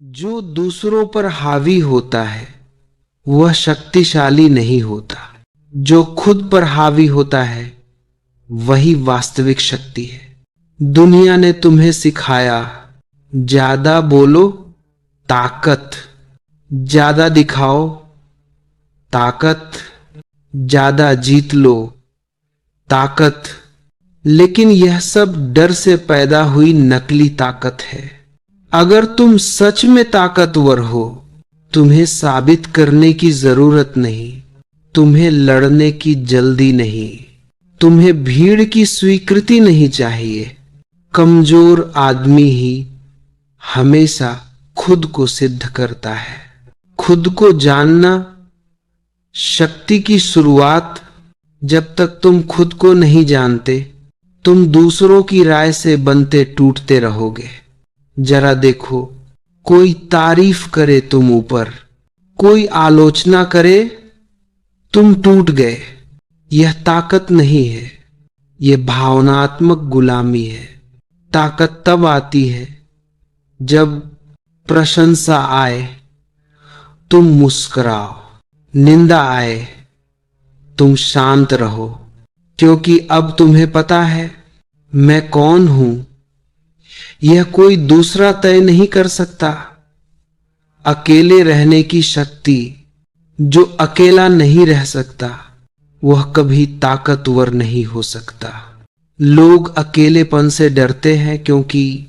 जो दूसरों पर हावी होता है वह शक्तिशाली नहीं होता। जो खुद पर हावी होता है वही वास्तविक शक्ति है। दुनिया ने तुम्हें सिखाया ज्यादा बोलो ताकत, ज्यादा दिखाओ ताकत, ज्यादा जीत लो ताकत। लेकिन यह सब डर से पैदा हुई नकली ताकत है। अगर तुम सच में ताकतवर हो, तुम्हें साबित करने की जरूरत नहीं, तुम्हें लड़ने की जल्दी नहीं, तुम्हें भीड़ की स्वीकृति नहीं चाहिए। कमजोर आदमी ही हमेशा खुद को सिद्ध करता है। खुद को जानना शक्ति की शुरुआत। जब तक तुम खुद को नहीं जानते, तुम दूसरों की राय से बनते टूटते रहोगे। जरा देखो, कोई तारीफ करे तुम ऊपर, कोई आलोचना करे तुम टूट गए। यह ताकत नहीं है, यह भावनात्मक गुलामी है। ताकत तब आती है जब प्रशंसा आए तुम मुस्कुराओ, निंदा आए तुम शांत रहो, क्योंकि अब तुम्हें पता है मैं कौन हूं। यह कोई दूसरा तय नहीं कर सकता। अकेले रहने की शक्ति, जो अकेला नहीं रह सकता वह कभी ताकतवर नहीं हो सकता। लोग अकेलेपन से डरते हैं क्योंकि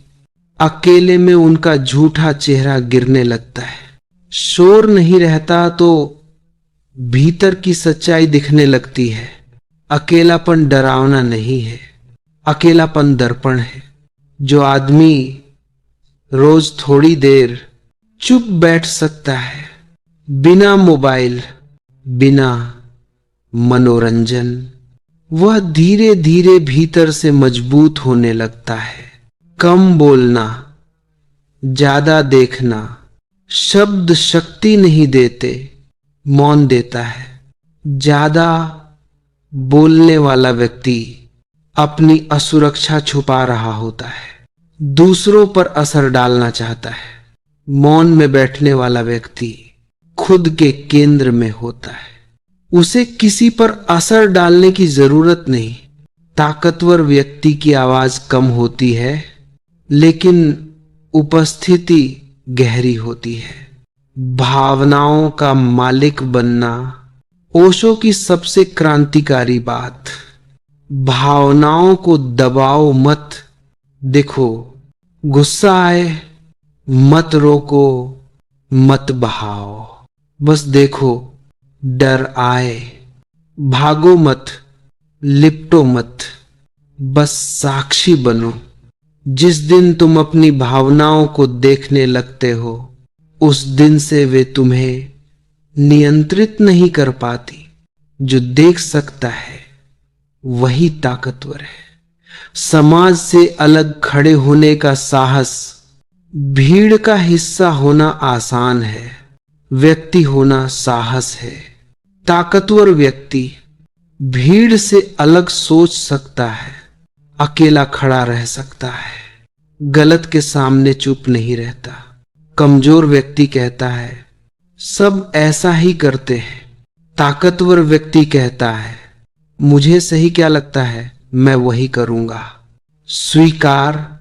अकेले में उनका झूठा चेहरा गिरने लगता है। शोर नहीं रहता तो भीतर की सच्चाई दिखने लगती है। अकेलापन डरावना नहीं है, अकेलापन दर्पण है। जो आदमी रोज थोड़ी देर चुप बैठ सकता है, बिना मोबाइल, बिना मनोरंजन, वह धीरे धीरे भीतर से मजबूत होने लगता है। कम बोलना, ज्यादा देखना शब्द शक्ति नहीं देते, मौन देता है। ज्यादा बोलने वाला व्यक्ति अपनी असुरक्षा छुपा रहा होता है, दूसरों पर असर डालना चाहता है। मौन में बैठने वाला व्यक्ति खुद के केंद्र में होता है, उसे किसी पर असर डालने की जरूरत नहीं। ताकतवर व्यक्ति की आवाज कम होती है, लेकिन उपस्थिति गहरी होती है। भावनाओं का मालिक बनना ओशो की सबसे क्रांतिकारी बात। भावनाओं को दबाओ मत। देखो, गुस्सा आए मत रोको, मत बहाओ, बस देखो। डर आए भागो मत, लिपटो मत, बस साक्षी बनो। जिस दिन तुम अपनी भावनाओं को देखने लगते हो, उस दिन से वे तुम्हें नियंत्रित नहीं कर पाती। जो देख सकता है वही ताकतवर है। समाज से अलग खड़े होने का साहस। भीड़ का हिस्सा होना आसान है, व्यक्ति होना साहस है। ताकतवर व्यक्ति भीड़ से अलग सोच सकता है, अकेला खड़ा रह सकता है, गलत के सामने चुप नहीं रहता। कमजोर व्यक्ति कहता है सब ऐसा ही करते हैं। ताकतवर व्यक्ति कहता है मुझे सही क्या लगता है मैं वही करूंगा। स्वीकार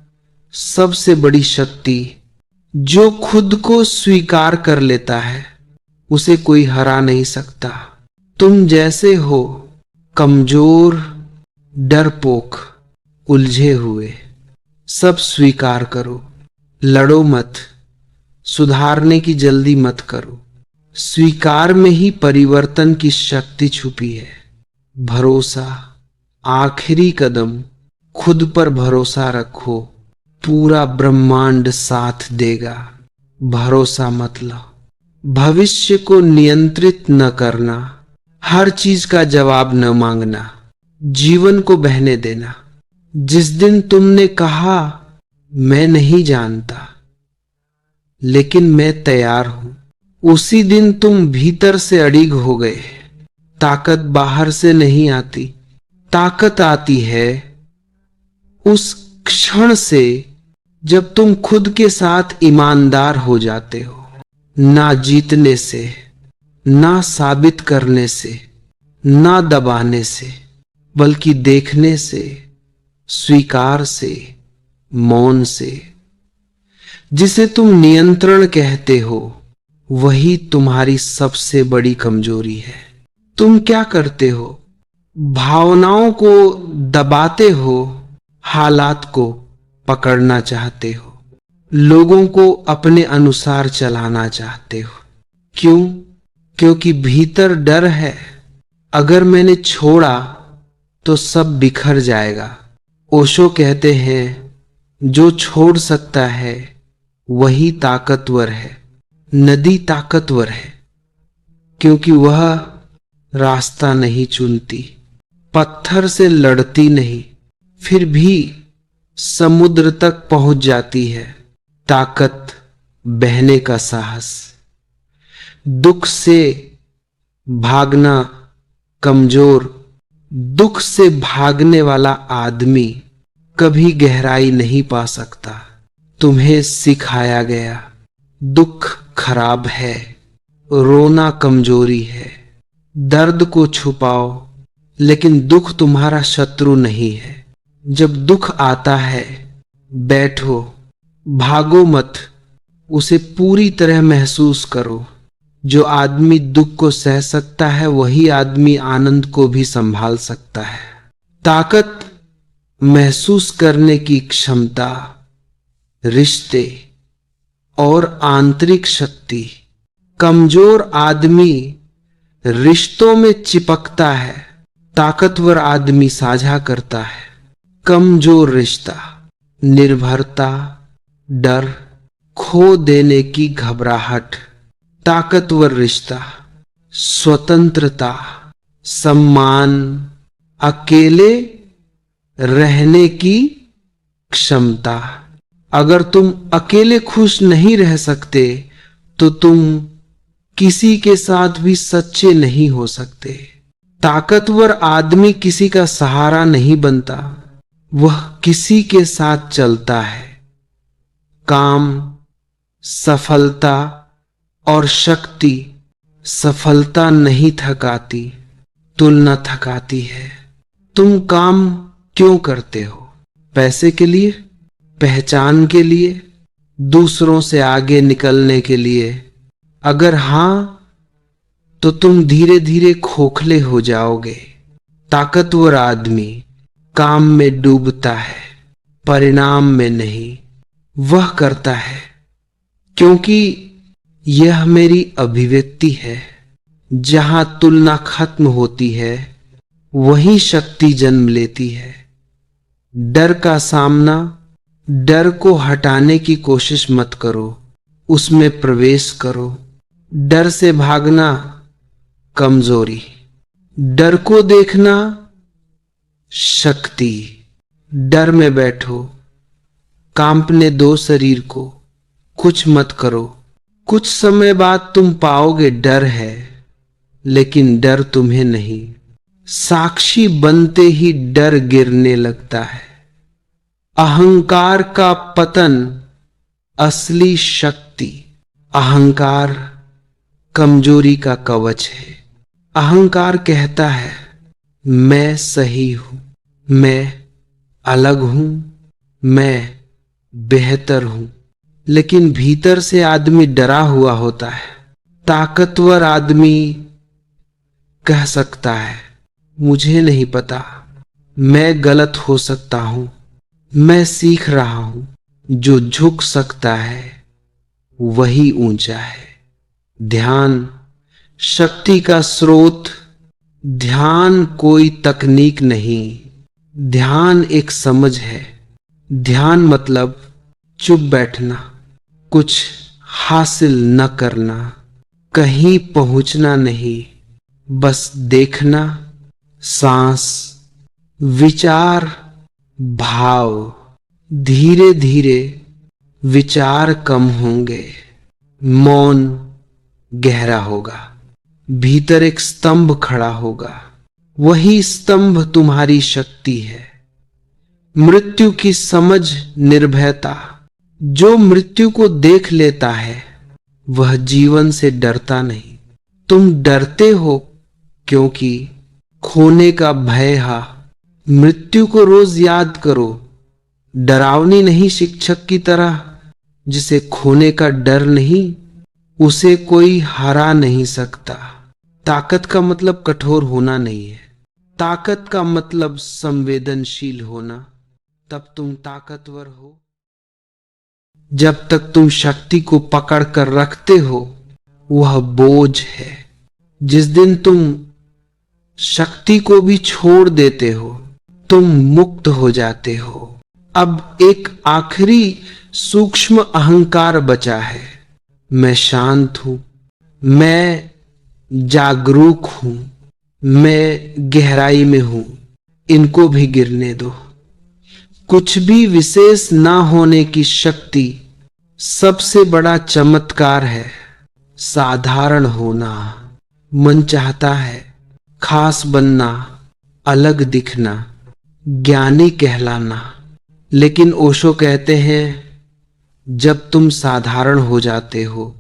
सबसे बड़ी शक्ति। जो खुद को स्वीकार कर लेता है उसे कोई हरा नहीं सकता। तुम जैसे हो, कमजोर, डरपोक, उलझे हुए, सब स्वीकार करो। लड़ो मत, सुधारने की जल्दी मत करो। स्वीकार में ही परिवर्तन की शक्ति छुपी है। भरोसा आखिरी कदम। खुद पर भरोसा रखो, पूरा ब्रह्मांड साथ देगा। भरोसा मत लो। भविष्य को नियंत्रित न करना, हर चीज का जवाब न मांगना, जीवन को बहने देना। जिस दिन तुमने कहा मैं नहीं जानता लेकिन मैं तैयार हूं, उसी दिन तुम भीतर से अड़िग हो गए। ताकत बाहर से नहीं आती, ताकत आती है उस क्षण से जब तुम खुद के साथ ईमानदार हो जाते हो, ना जीतने से, ना साबित करने से, ना दबाने से, बल्कि देखने से, स्वीकार से, मौन से। जिसे तुम नियंत्रण कहते हो, वही तुम्हारी सबसे बड़ी कमजोरी है। तुम क्या करते हो? भावनाओं को दबाते हो, हालात को पकड़ना चाहते हो, लोगों को अपने अनुसार चलाना चाहते हो। क्यों? क्योंकि भीतर डर है, अगर मैंने छोड़ा तो सब बिखर जाएगा। ओशो कहते हैं, जो छोड़ सकता है वही ताकतवर है। नदी ताकतवर है क्योंकि वह रास्ता नहीं चुनती, पत्थर से लड़ती नहीं, फिर भी समुद्र तक पहुंच जाती है। ताकत बहने का साहस। दुख से भागना कमजोर। दुख से भागने वाला आदमी कभी गहराई नहीं पा सकता। तुम्हें सिखाया गया दुख खराब है, रोना कमजोरी है। दर्द को छुपाओ, लेकिन दुख तुम्हारा शत्रु नहीं है। जब दुख आता है, बैठो, भागो मत, उसे पूरी तरह महसूस करो। जो आदमी दुख को सह सकता है, वही आदमी आनंद को भी संभाल सकता है। ताकत महसूस करने की क्षमता, रिश्ते और आंतरिक शक्ति। कमजोर आदमी रिश्तों में चिपकता है, ताकतवर आदमी साझा करता है। कमजोर रिश्ता निर्भरता, डर, खो देने की घबराहट। ताकतवर रिश्ता स्वतंत्रता, सम्मान, अकेले रहने की क्षमता। अगर तुम अकेले खुश नहीं रह सकते तो तुम किसी के साथ भी सच्चे नहीं हो सकते। ताकतवर आदमी किसी का सहारा नहीं बनता, वह किसी के साथ चलता है। काम, सफलता और शक्ति। सफलता नहीं थकाती, तुलना थकाती है। तुम काम क्यों करते हो? पैसे के लिए? पहचान के लिए? दूसरों से आगे निकलने के लिए? अगर हां, तो तुम धीरे धीरे खोखले हो जाओगे। ताकतवर आदमी काम में डूबता है, परिणाम में नहीं। वह करता है क्योंकि यह मेरी अभिव्यक्ति है। जहां तुलना खत्म होती है, वहीं शक्ति जन्म लेती है। डर का सामना। डर को हटाने की कोशिश मत करो, उसमें प्रवेश करो। डर से भागना कमजोरी, डर को देखना शक्ति। डर में बैठो, कांपने दो शरीर को, कुछ मत करो। कुछ समय बाद तुम पाओगे डर है, लेकिन डर तुम्हें नहीं। साक्षी बनते ही डर गिरने लगता है। अहंकार का पतन असली शक्ति। अहंकार कमजोरी का कवच है। अहंकार कहता है, मैं सही हूं, मैं अलग हूं, मैं बेहतर हूं। लेकिन भीतर से आदमी डरा हुआ होता है। ताकतवर आदमी कह सकता है, मुझे नहीं पता, मैं गलत हो सकता हूं, मैं सीख रहा हूं। जो झुक सकता है वही ऊंचा है। ध्यान शक्ति का स्रोत। ध्यान कोई तकनीक नहीं, ध्यान एक समझ है। ध्यान मतलब चुप बैठना, कुछ हासिल न करना, कहीं पहुंचना नहीं, बस देखना। सांस, विचार, भाव। धीरे धीरे विचार कम होंगे, मौन गहरा होगा। भीतर एक स्तंभ खड़ा होगा, वही स्तंभ तुम्हारी शक्ति है। मृत्यु की समझ निर्भयता। जो मृत्यु को देख लेता है वह जीवन से डरता नहीं। तुम डरते हो क्योंकि खोने का भय है। मृत्यु को रोज याद करो, डरावनी नहीं शिक्षक की तरह। जिसे खोने का डर नहीं, उसे कोई हरा नहीं सकता। ताकत का मतलब कठोर होना नहीं है, ताकत का मतलब संवेदनशील होना। तब तुम ताकतवर हो। जब तक तुम शक्ति को पकड़ कर रखते हो वह बोझ है। जिस दिन तुम शक्ति को भी छोड़ देते हो तुम मुक्त हो जाते हो। अब एक आखिरी सूक्ष्म अहंकार बचा है। मैं शांत हूं, मैं जागरूक हूं, मैं गहराई में हूं। इनको भी गिरने दो। कुछ भी विशेष ना होने की शक्ति सबसे बड़ा चमत्कार है। साधारण होना। मन चाहता है खास बनना, अलग दिखना, ज्ञानी कहलाना। लेकिन ओशो कहते हैं जब तुम साधारण हो जाते हो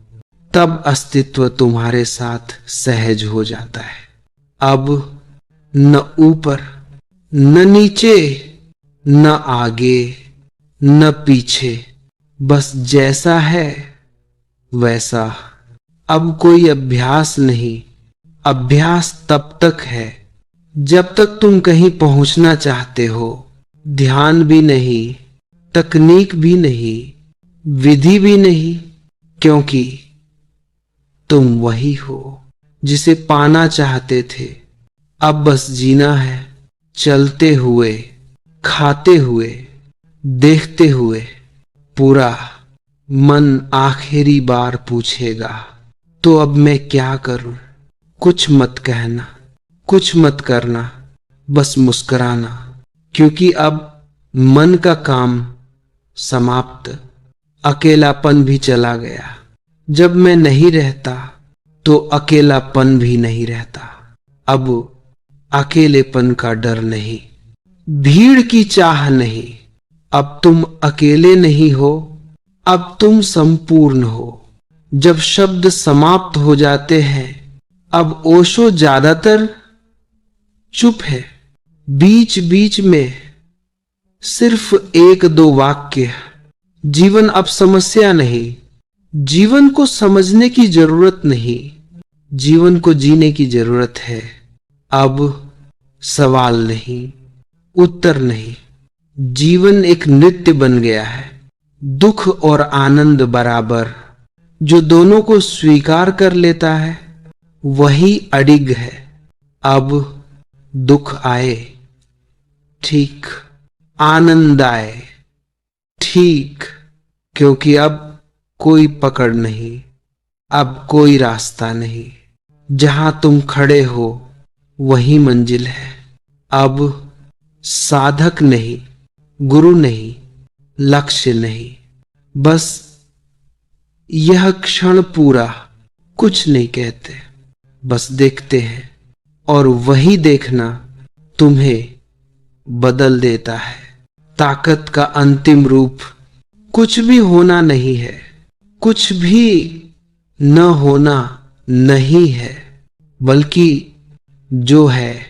तब अस्तित्व तुम्हारे साथ सहज हो जाता है। अब न ऊपर न नीचे, न आगे न पीछे, बस जैसा है वैसा। अब कोई अभ्यास नहीं। अभ्यास तब तक है जब तक तुम कहीं पहुंचना चाहते हो। ध्यान भी नहीं, तकनीक भी नहीं, विधि भी नहीं, क्योंकि तुम वही हो जिसे पाना चाहते थे। अब बस जीना है, चलते हुए, खाते हुए, देखते हुए। पूरा मन आखिरी बार पूछेगा तो अब मैं क्या करूं। कुछ मत कहना, कुछ मत करना, बस मुस्कुराना, क्योंकि अब मन का काम समाप्त। अकेलापन भी चला गया। जब मैं नहीं रहता तो अकेलापन भी नहीं रहता। अब अकेलेपन का डर नहीं, भीड़ की चाह नहीं। अब तुम अकेले नहीं हो, अब तुम संपूर्ण हो। जब शब्द समाप्त हो जाते हैं अब ओशो ज्यादातर चुप है। बीच बीच में सिर्फ एक दो वाक्य। जीवन अब समस्या नहीं, जीवन को समझने की जरूरत नहीं, जीवन को जीने की जरूरत है। अब सवाल नहीं, उत्तर नहीं, जीवन एक नृत्य बन गया है। दुख और आनंद बराबर। जो दोनों को स्वीकार कर लेता है वही अडिग है। अब दुख आए ठीक, आनंद आए ठीक, क्योंकि अब कोई पकड़ नहीं, अब कोई रास्ता नहीं। जहां तुम खड़े हो वही मंजिल है। अब साधक नहीं, गुरु नहीं, लक्ष्य नहीं, बस यह क्षण पूरा। कुछ नहीं कहते, बस देखते हैं, और वही देखना तुम्हें बदल देता है। ताकत का अंतिम रूप कुछ भी होना नहीं है, कुछ भी न होना नहीं है, बल्कि जो है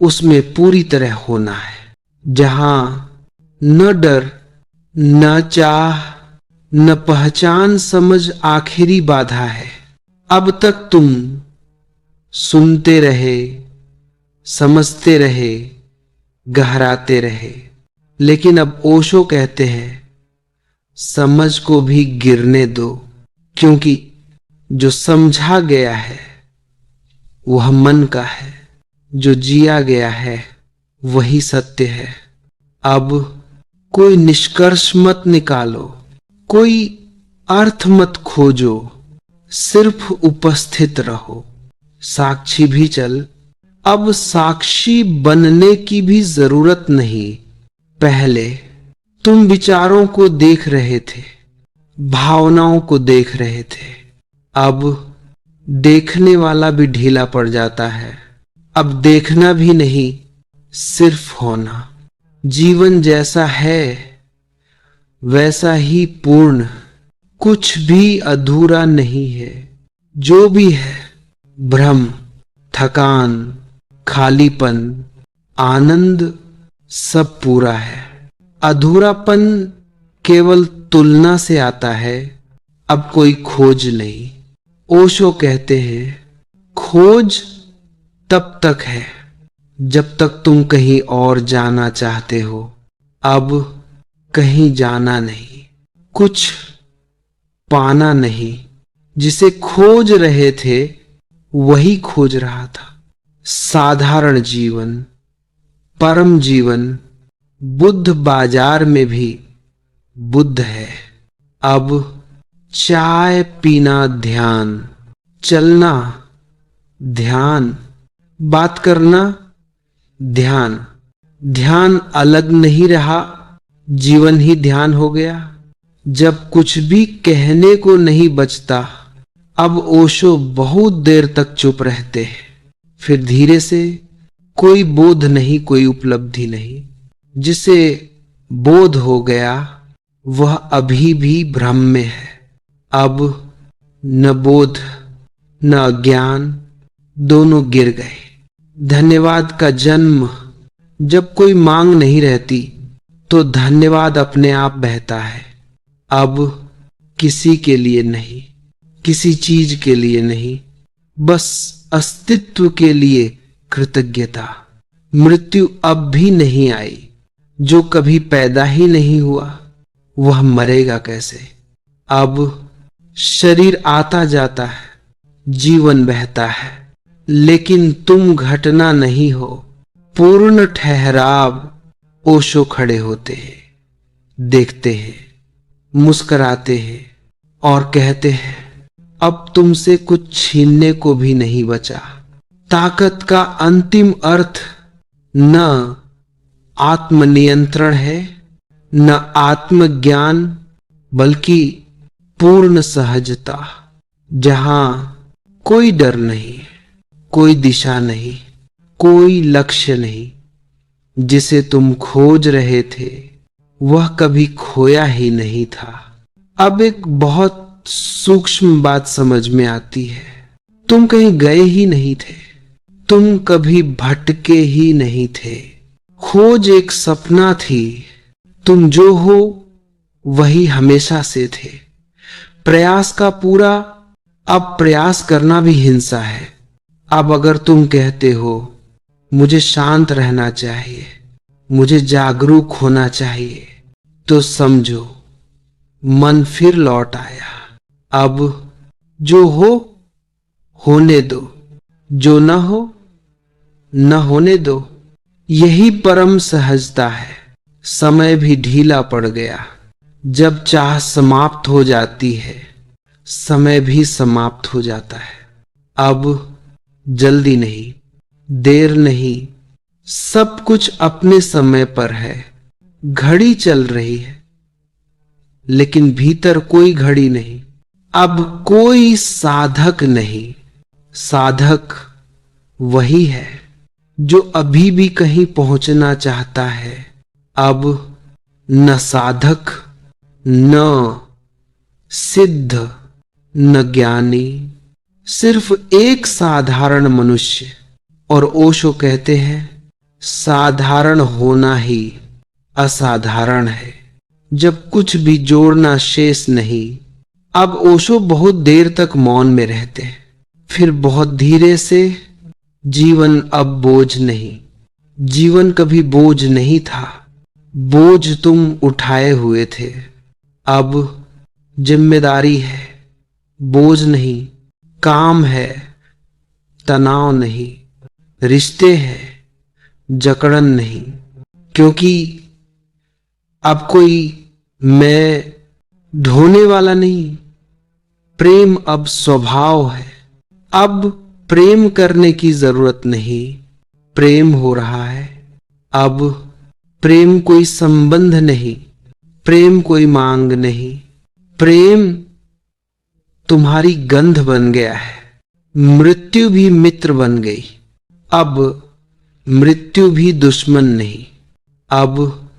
उसमें पूरी तरह होना है। जहां न डर, न चाह, न पहचान समझ आखिरी बाधा है। अब तक तुम सुनते रहे, समझते रहे, गहराते रहे, लेकिन अब ओशो कहते हैं समझ को भी गिरने दो, क्योंकि जो समझा गया है वह मन का है, जो जिया गया है वही सत्य है। अब कोई निष्कर्ष मत निकालो, कोई अर्थ मत खोजो, सिर्फ उपस्थित रहो। साक्षी भी चल। अब साक्षी बनने की भी जरूरत नहीं। पहले तुम विचारों को देख रहे थे, भावनाओं को देख रहे थे। अब देखने वाला भी ढीला पड़ जाता है। अब देखना भी नहीं, सिर्फ होना। जीवन जैसा है वैसा ही पूर्ण, कुछ भी अधूरा नहीं है। जो भी है भ्रम, थकान, खालीपन, आनंद सब पूरा है। अधूरापन केवल तुलना से आता है, अब कोई खोज नहीं। ओशो कहते हैं खोज तब तक है जब तक तुम कहीं और जाना चाहते हो। अब कहीं जाना नहीं, कुछ पाना नहीं। जिसे खोज रहे थे वही खोज रहा था। साधारण जीवन, परम जीवन। बुद्ध बाजार में भी बुद्ध है। अब चाय पीना ध्यान, चलना ध्यान, बात करना ध्यान। ध्यान अलग नहीं रहा, जीवन ही ध्यान हो गया। जब कुछ भी कहने को नहीं बचता, अब ओशो बहुत देर तक चुप रहते हैं। फिर धीरे से, कोई बोध नहीं, कोई उपलब्धि नहीं। जिसे बोध हो गया वह अभी भी भ्रम में है। अब न बोध न अज्ञान, दोनों गिर गए। धन्यवाद का जन्म, जब कोई मांग नहीं रहती तो धन्यवाद अपने आप बहता है। अब किसी के लिए नहीं, किसी चीज के लिए नहीं, बस अस्तित्व के लिए कृतज्ञता। मृत्यु अब भी नहीं आई। जो कभी पैदा ही नहीं हुआ वह मरेगा कैसे। अब शरीर आता जाता है, जीवन बहता है, लेकिन तुम घटना नहीं हो। पूर्ण ठहराव। ओशो खड़े होते हैं, देखते हैं, मुस्कुराते हैं और कहते हैं अब तुमसे कुछ छीनने को भी नहीं बचा। ताकत का अंतिम अर्थ न आत्मनियंत्रण है, न आत्मज्ञान, बल्कि पूर्ण सहजता। जहां कोई डर नहीं, कोई दिशा नहीं, कोई लक्ष्य नहीं। जिसे तुम खोज रहे थे वह कभी खोया ही नहीं था। अब एक बहुत सूक्ष्म बात समझ में आती है। तुम कहीं गए ही नहीं थे, तुम कभी भटके ही नहीं थे। खोज एक सपना थी। तुम जो हो वही हमेशा से थे। प्रयास का पूरा, अब प्रयास करना भी हिंसा है। अब अगर तुम कहते हो मुझे शांत रहना चाहिए, मुझे जागरूक होना चाहिए, तो समझो मन फिर लौट आया। अब जो हो होने दो, जो न हो न होने दो। यही परम सहजता है। समय भी ढीला पड़ गया। जब चाह समाप्त हो जाती है, समय भी समाप्त हो जाता है। अब जल्दी नहीं, देर नहीं, सब कुछ अपने समय पर है। घड़ी चल रही है, लेकिन भीतर कोई घड़ी नहीं। अब कोई साधक नहीं, साधक वही है जो अभी भी कहीं पहुंचना चाहता है। अब न साधक, न सिद्ध, न ज्ञानी, सिर्फ एक साधारण मनुष्य। और ओशो कहते हैं साधारण होना ही असाधारण है, जब कुछ भी जोड़ना शेष नहीं। अब ओशो बहुत देर तक मौन में रहते हैं। फिर बहुत धीरे से, जीवन अब बोझ नहीं। जीवन कभी बोझ नहीं था। बोझ तुम उठाए हुए थे। अब जिम्मेदारी है, बोझ नहीं। काम है, तनाव नहीं। रिश्ते हैं, जकड़न नहीं। क्योंकि अब कोई मैं ढोने वाला नहीं। प्रेम अब स्वभाव है। अब प्रेम करने की जरूरत नहीं, प्रेम हो रहा है। अब प्रेम कोई संबंध नहीं, प्रेम कोई मांग नहीं। प्रेम तुम्हारी गंध बन गया है। मृत्यु भी मित्र बन गई। अब मृत्यु भी दुश्मन नहीं। अब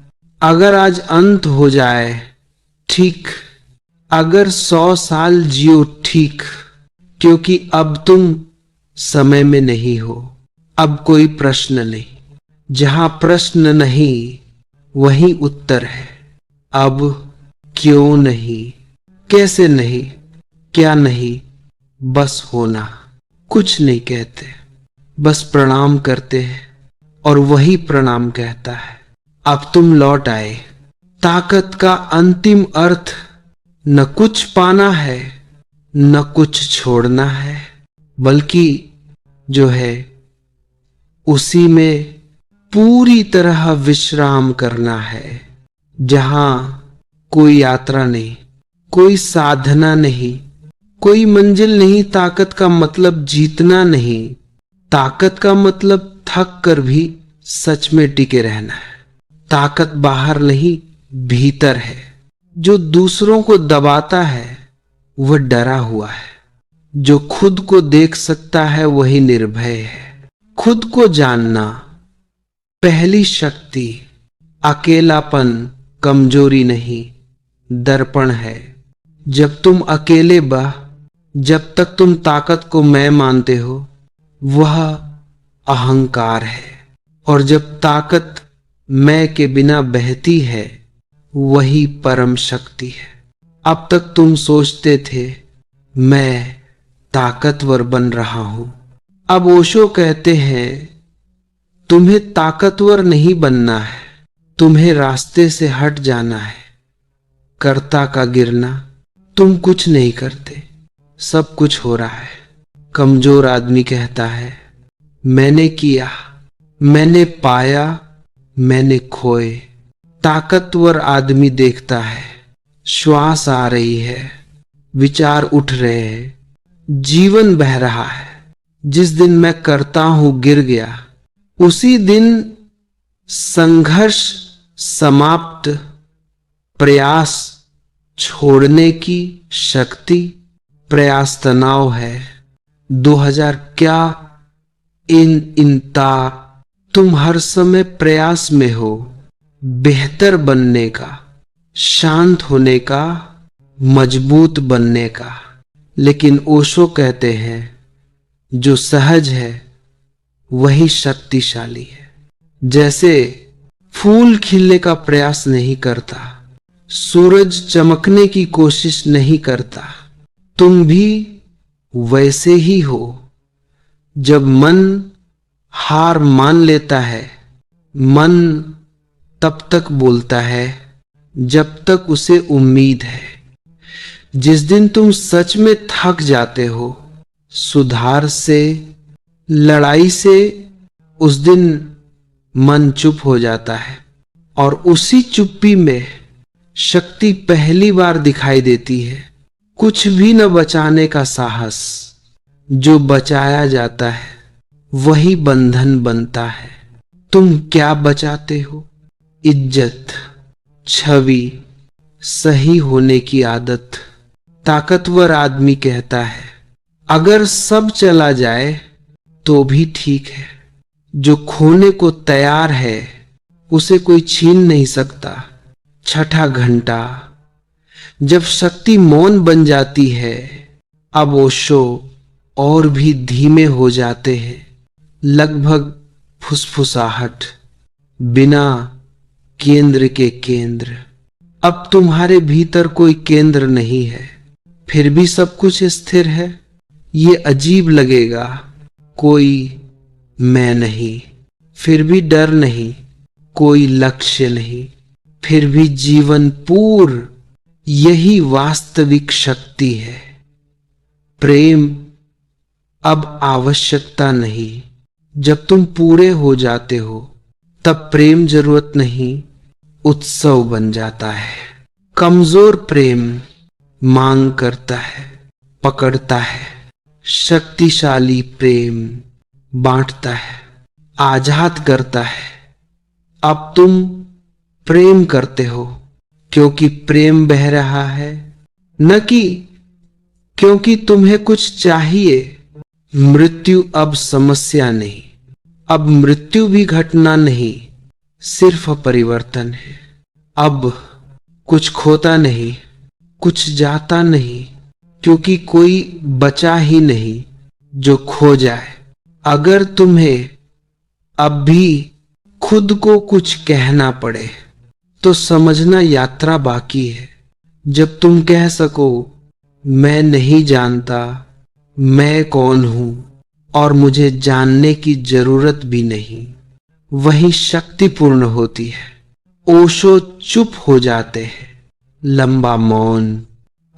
अगर आज अंत हो जाए ठीक, अगर 100 साल जियो ठीक, क्योंकि अब तुम समय में नहीं हो। अब कोई प्रश्न नहीं, जहां प्रश्न नहीं वहीं उत्तर है। अब क्यों नहीं, कैसे नहीं, क्या नहीं, बस होना। कुछ नहीं कहते, बस प्रणाम करते हैं और वही प्रणाम कहता है, अब तुम लौट आए। ताकत का अंतिम अर्थ न कुछ पाना है न कुछ छोड़ना है, बल्कि जो है उसी में पूरी तरह विश्राम करना है, जहां कोई यात्रा नहीं, कोई साधना नहीं, कोई मंजिल नहीं। ताकत का मतलब जीतना नहीं, ताकत का मतलब थक कर भी सच में टिके रहना है। ताकत बाहर नहीं, भीतर है। जो दूसरों को दबाता है वह डरा हुआ है, जो खुद को देख सकता है वही निर्भय है। खुद को जानना पहली शक्ति। अकेलापन कमजोरी नहीं, दर्पण है। जब तुम अकेले जब तक तुम ताकत को मैं मानते हो वह अहंकार है, और जब ताकत मैं के बिना बहती है वही परम शक्ति है। अब तक तुम सोचते थे मैं ताकतवर बन रहा हूं। अब ओशो कहते हैं तुम्हें ताकतवर नहीं बनना है, तुम्हें रास्ते से हट जाना है। कर्ता का गिरना, तुम कुछ नहीं करते, सब कुछ हो रहा है। कमजोर आदमी कहता है मैंने किया, मैंने पाया, मैंने खोए। ताकतवर आदमी देखता है श्वास आ रही है, विचार उठ रहे हैं, जीवन बह रहा है। जिस दिन मैं करता हूं गिर गया, उसी दिन संघर्ष समाप्त, प्रयास छोड़ने की शक्ति। प्रयास तनाव है। 2000 क्या इनता, तुम हर समय प्रयास में हो बेहतर बनने का, शांत होने का, मजबूत बनने का। लेकिन ओशो कहते हैं जो सहज है वही शक्तिशाली है। जैसे फूल खिलने का प्रयास नहीं करता, सूरज चमकने की कोशिश नहीं करता, तुम भी वैसे ही हो। जब मन हार मान लेता है, मन तब तक बोलता है जब तक उसे उम्मीद है। जिस दिन तुम सच में थक जाते हो, सुधार से, लड़ाई से, उस दिन मन चुप हो जाता है, और उसी चुप्पी में शक्ति पहली बार दिखाई देती है। कुछ भी न बचाने का साहस, जो बचाया जाता है वही बंधन बनता है। तुम क्या बचाते हो? इज्जत, छवि, सही होने की आदत। ताकतवर आदमी कहता है अगर सब चला जाए तो भी ठीक है। जो खोने को तैयार है उसे कोई छीन नहीं सकता। छठा घंटा, जब शक्ति मौन बन जाती है, अब ओशो और भी धीमे हो जाते हैं, लगभग फुसफुसाहट, बिना केंद्र के केंद्र। अब तुम्हारे भीतर कोई केंद्र नहीं है, फिर भी सब कुछ स्थिर है। ये अजीब लगेगा, कोई मैं नहीं, फिर भी डर नहीं, कोई लक्ष्य नहीं, फिर भी जीवन पूर्ण। यही वास्तविक शक्ति है। प्रेम अब आवश्यकता नहीं। जब तुम पूरे हो जाते हो तब प्रेम जरूरत नहीं, उत्सव बन जाता है। कमजोर प्रेम मांग करता है, पकड़ता है। शक्तिशाली प्रेम बांटता है, आजाद करता है। अब तुम प्रेम करते हो क्योंकि प्रेम बह रहा है, न कि क्योंकि तुम्हें कुछ चाहिए। मृत्यु अब समस्या नहीं, अब मृत्यु भी घटना नहीं, सिर्फ परिवर्तन है। अब कुछ खोता नहीं, कुछ जाता नहीं, क्योंकि कोई बचा ही नहीं जो खो जाए। अगर तुम्हें अब भी खुद को कुछ कहना पड़े तो समझना यात्रा बाकी है। जब तुम कह सको मैं नहीं जानता मैं कौन हूं और मुझे जानने की जरूरत भी नहीं, वही शक्ति पूर्ण होती है। ओशो चुप हो जाते हैं, लंबा मौन।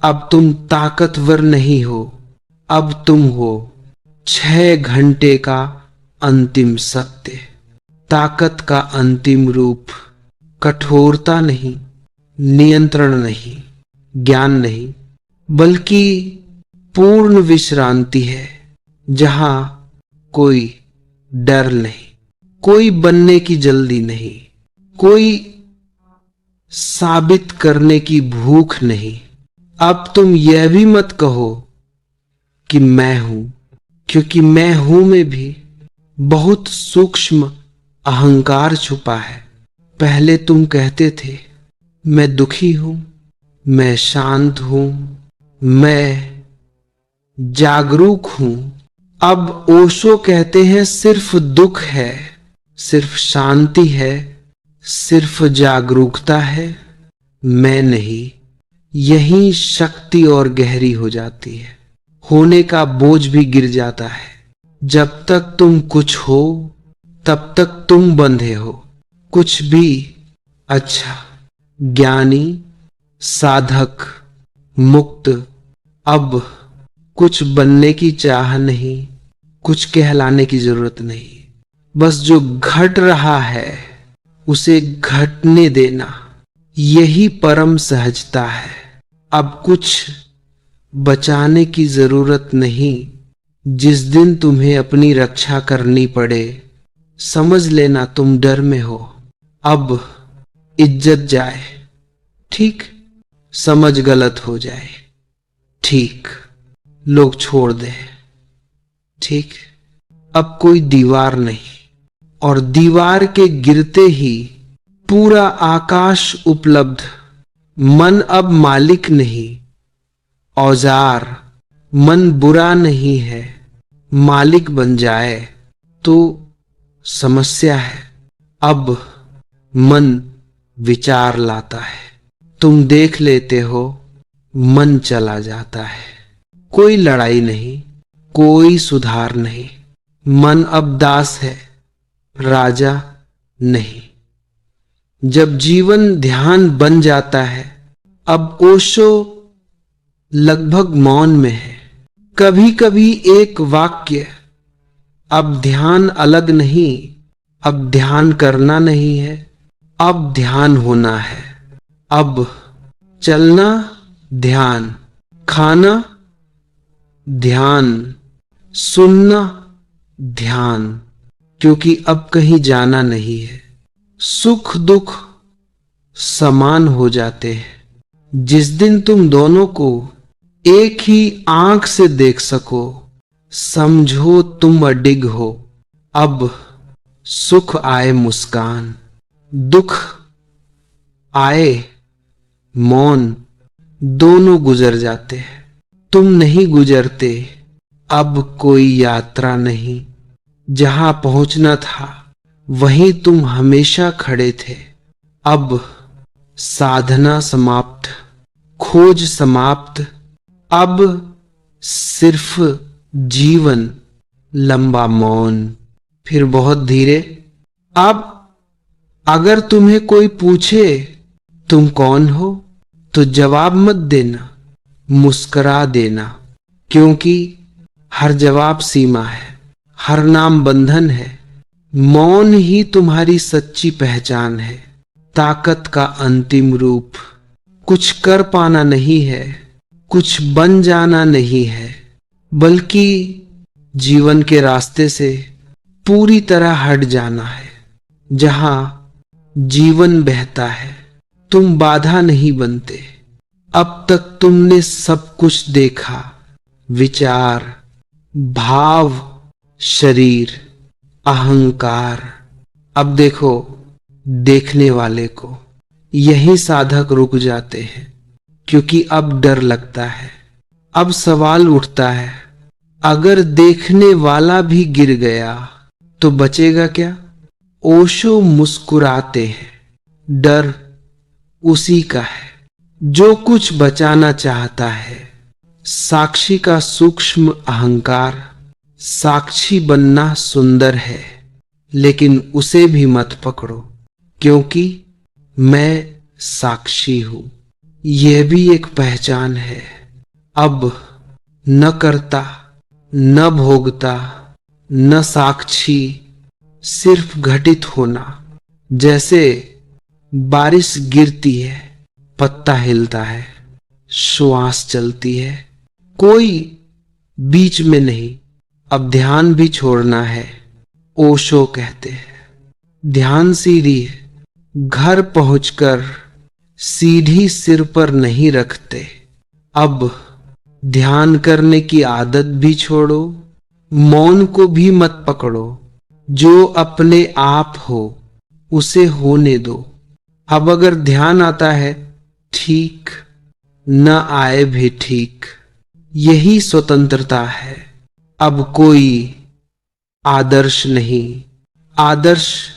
अब तुम ताकतवर नहीं हो, अब तुम हो 6 घंटे का अंतिम सत्य। ताकत का अंतिम रूप कठोरता नहीं, नियंत्रण नहीं, ज्ञान नहीं, बल्कि पूर्ण विश्रांति है, जहां कोई डर नहीं, कोई बनने की जल्दी नहीं, कोई साबित करने की भूख नहीं। अब तुम यह भी मत कहो कि मैं हूं, क्योंकि मैं हूं में भी बहुत सूक्ष्म अहंकार छुपा है। पहले तुम कहते थे मैं दुखी हूं, मैं शांत हूं, मैं जागरूक हूं। अब ओशो कहते हैं सिर्फ दुख है, सिर्फ शांति है, सिर्फ जागरूकता है, मैं नहीं। यही शक्ति और गहरी हो जाती है। होने का बोझ भी गिर जाता है। जब तक तुम कुछ हो तब तक तुम बंधे हो। कुछ भी अच्छा, ज्ञानी, साधक, मुक्त। अब कुछ बनने की चाह नहीं, कुछ कहलाने की जरूरत नहीं। बस जो घट रहा है उसे घटने देना, यही परम सहजता है। अब कुछ बचाने की जरूरत नहीं। जिस दिन तुम्हें अपनी रक्षा करनी पड़े, समझ लेना तुम डर में हो। अब इज्जत जाए, ठीक, समझ गलत हो जाए, ठीक, लोग छोड़ दे, ठीक। अब कोई दीवार नहीं, और दीवार के गिरते ही पूरा आकाश उपलब्ध। मन अब मालिक नहीं, औजार। मन बुरा नहीं है, मालिक बन जाए तो समस्या है। अब मन विचार लाता है, तुम देख लेते हो, मन चला जाता है। कोई लड़ाई नहीं, कोई सुधार नहीं। मन अब दास है, राजा नहीं। जब जीवन ध्यान बन जाता है, अब ओशो लगभग मौन में है। कभी कभी एक वाक्य, अब ध्यान अलग नहीं, अब ध्यान करना नहीं है, अब ध्यान होना है। अब चलना ध्यान, खाना ध्यान, सुनना ध्यान, क्योंकि अब कहीं जाना नहीं है। सुख दुख समान हो जाते हैं। जिस दिन तुम दोनों को एक ही आंख से देख सको, समझो तुम अडिग हो। अब सुख आए मुस्कान, दुख आए मौन, दोनों गुजर जाते हैं। तुम नहीं गुजरते। अब कोई यात्रा नहीं, जहां पहुंचना था वहीं तुम हमेशा खड़े थे। अब साधना समाप्त, खोज समाप्त। अब सिर्फ जीवन, लंबा मौन, फिर बहुत धीरे। अब अगर तुम्हें कोई पूछे तुम कौन हो, तो जवाब मत देना, मुस्कुरा देना, क्योंकि हर जवाब सीमा है, हर नाम बंधन है। मौन ही तुम्हारी सच्ची पहचान है। ताकत का अंतिम रूप कुछ कर पाना नहीं है, कुछ बन जाना नहीं है, बल्कि जीवन के रास्ते से पूरी तरह हट जाना है। जहां जीवन बहता है, तुम बाधा नहीं बनते। अब तक तुमने सब कुछ देखा, विचार, भाव, शरीर, अहंकार। अब देखो देखने वाले को। यही साधक रुक जाते हैं, क्योंकि अब डर लगता है। अब सवाल उठता है, अगर देखने वाला भी गिर गया तो बचेगा क्या? ओशो मुस्कुराते हैं। डर उसी का है जो कुछ बचाना चाहता है। साक्षी का सूक्ष्म अहंकार। साक्षी बनना सुंदर है, लेकिन उसे भी मत पकड़ो, क्योंकि मैं साक्षी हूं। यह भी एक पहचान है। अब न करता, न भोगता, न साक्षी, सिर्फ घटित होना। जैसे बारिश गिरती है, पत्ता हिलता है, श्वास चलती है, कोई बीच में नहीं। अब ध्यान भी छोड़ना है। ओशो कहते हैं, ध्यान सीढ़ी है। घर पहुंचकर सीढ़ी सिर पर नहीं रखते। अब ध्यान करने की आदत भी छोड़ो, मौन को भी मत पकड़ो। जो अपने आप हो उसे होने दो। अब अगर ध्यान आता है ठीक, न आए भी ठीक, यही स्वतंत्रता है। अब कोई आदर्श नहीं। आदर्श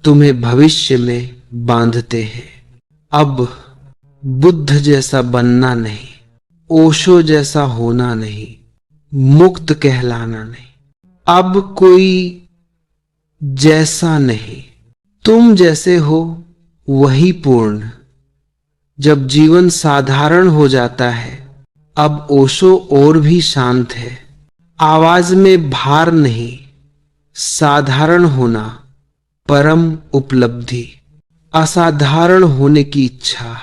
तुम्हें भविष्य में बांधते हैं। अब बुद्ध जैसा बनना नहीं, ओशो जैसा होना नहीं, मुक्त कहलाना नहीं। अब कोई जैसा नहीं, तुम जैसे हो वही पूर्ण। जब जीवन साधारण हो जाता है, अब ओशो और भी शांत है। आवाज में भार नहीं, साधारण होना परम उपलब्धि। असाधारण होने की इच्छा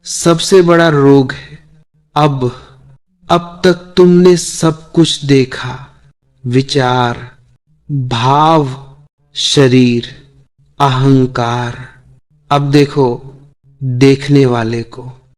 सबसे बड़ा रोग है। अब तक तुमने सब कुछ देखा, विचार, भाव, शरीर, अहंकार। अब देखो देखने वाले को।